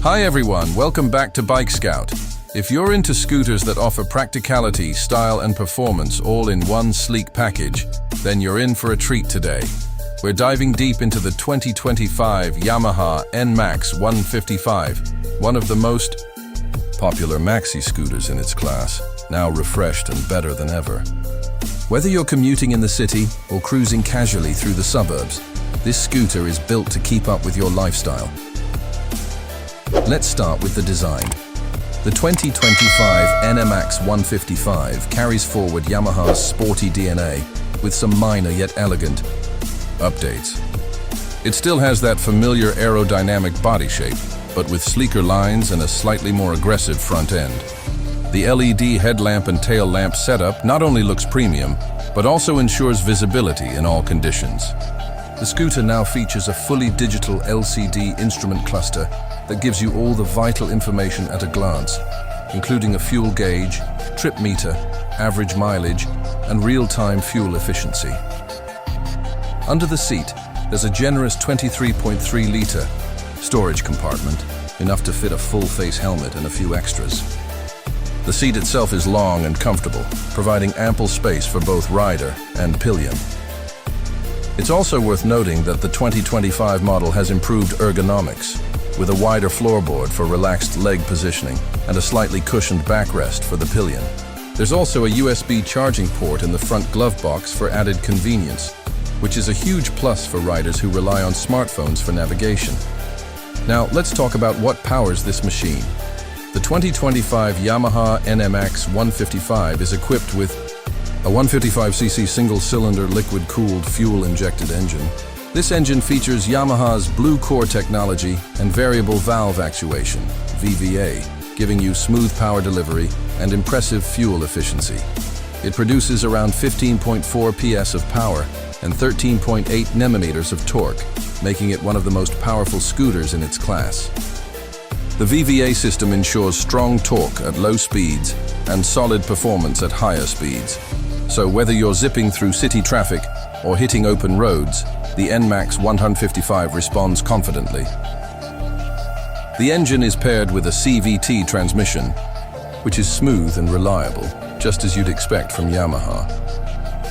Hi everyone, welcome back to Bike Scout. If you're into scooters that offer practicality, style and performance all in one sleek package, then you're in for a treat today. We're diving deep into the 2025 Yamaha NMAX 155, one of the most popular maxi scooters in its class, now refreshed and better than ever. Whether you're commuting in the city or cruising casually through the suburbs, this scooter is built to keep up with your lifestyle. Let's start with the design. The 2025 NMAX 155 carries forward Yamaha's sporty DNA with some minor yet elegant updates. It still has that familiar aerodynamic body shape, but with sleeker lines and a slightly more aggressive front end. The LED headlamp and tail lamp setup not only looks premium, but also ensures visibility in all conditions. The scooter now features a fully digital LCD instrument cluster that gives you all the vital information at a glance, including a fuel gauge, trip meter, average mileage, and real-time fuel efficiency. Under the seat, there's a generous 23.3-liter storage compartment, enough to fit a full-face helmet and a few extras. The seat itself is long and comfortable, providing ample space for both rider and pillion. It's also worth noting that the 2025 model has improved ergonomics, with a wider floorboard for relaxed leg positioning and a slightly cushioned backrest for the pillion. There's also a USB charging port in the front glove box for added convenience, which is a huge plus for riders who rely on smartphones for navigation. Now, let's talk about what powers this machine. The 2025 Yamaha NMAX 155 is equipped with a 155cc single-cylinder liquid-cooled fuel-injected engine. This engine features Yamaha's Blue Core technology and variable valve actuation, VVA, giving you smooth power delivery and impressive fuel efficiency. It produces around 15.4 PS of power and 13.8 Nm of torque, making it one of the most powerful scooters in its class. The VVA system ensures strong torque at low speeds and solid performance at higher speeds. So whether you're zipping through city traffic or hitting open roads, the NMAX 155 responds confidently. The engine is paired with a CVT transmission, which is smooth and reliable, just as you'd expect from Yamaha.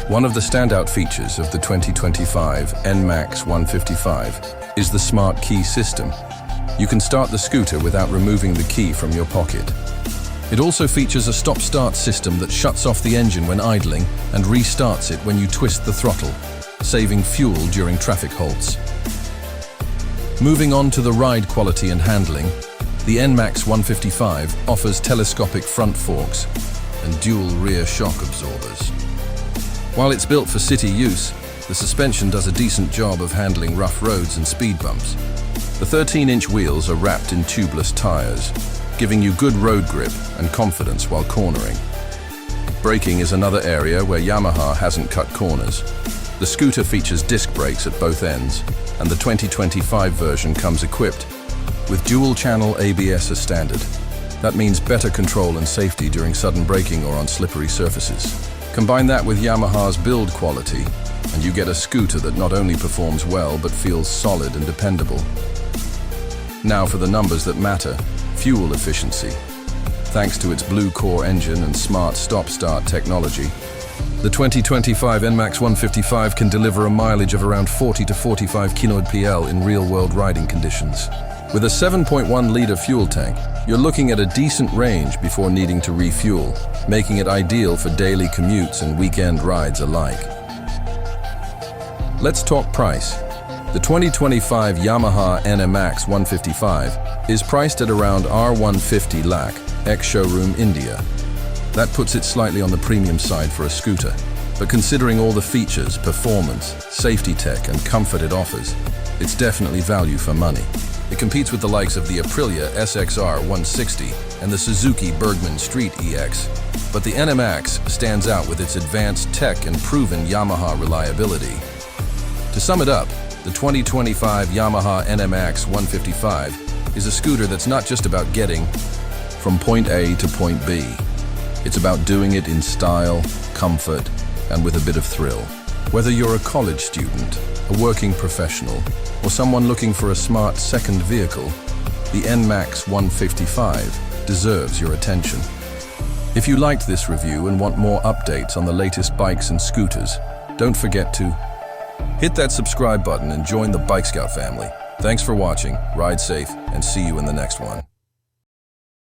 One of the standout features of the 2025 NMAX 155 is the smart key system. You can start the scooter without removing the key from your pocket. It also features a stop-start system that shuts off the engine when idling and restarts it when you twist the throttle, saving fuel during traffic halts. Moving on to the ride quality and handling, the NMAX 155 offers telescopic front forks and dual rear shock absorbers. While it's built for city use, the suspension does a decent job of handling rough roads and speed bumps. The 13-inch wheels are wrapped in tubeless tires, giving you good road grip and confidence while cornering. Braking is another area where Yamaha hasn't cut corners. The scooter features disc brakes at both ends, and the 2025 version comes equipped with dual-channel ABS as standard. That means better control and safety during sudden braking or on slippery surfaces. Combine that with Yamaha's build quality, and you get a scooter that not only performs well but feels solid and dependable. Now for the numbers that matter: fuel efficiency. Thanks to its Blue Core engine and smart stop-start technology, the 2025 NMAX 155 can deliver a mileage of around 40 to 45 kpl in real-world riding conditions. With a 7.1-liter fuel tank, you're looking at a decent range before needing to refuel, making it ideal for daily commutes and weekend rides alike. Let's talk price. The 2025 Yamaha NMAX 155 is priced at around R150 lakh, ex-showroom India. That puts it slightly on the premium side for a scooter, but considering all the features, performance, safety tech and comfort it offers, it's definitely value for money. It competes with the likes of the Aprilia SXR 160 and the Suzuki Bergman Street EX, but the NMAX stands out with its advanced tech and proven Yamaha reliability. To sum it up, the 2025 Yamaha NMAX 155 is a scooter that's not just about getting from point A to point B. It's about doing it in style, comfort, and with a bit of thrill. Whether you're a college student, a working professional, or someone looking for a smart second vehicle, the NMAX 155, deserves your attention. If you liked this review and want more updates on the latest bikes and scooters, don't forget to hit that subscribe button and join the Bike Scout family. Thanks for watching, ride safe, and see you in the next one.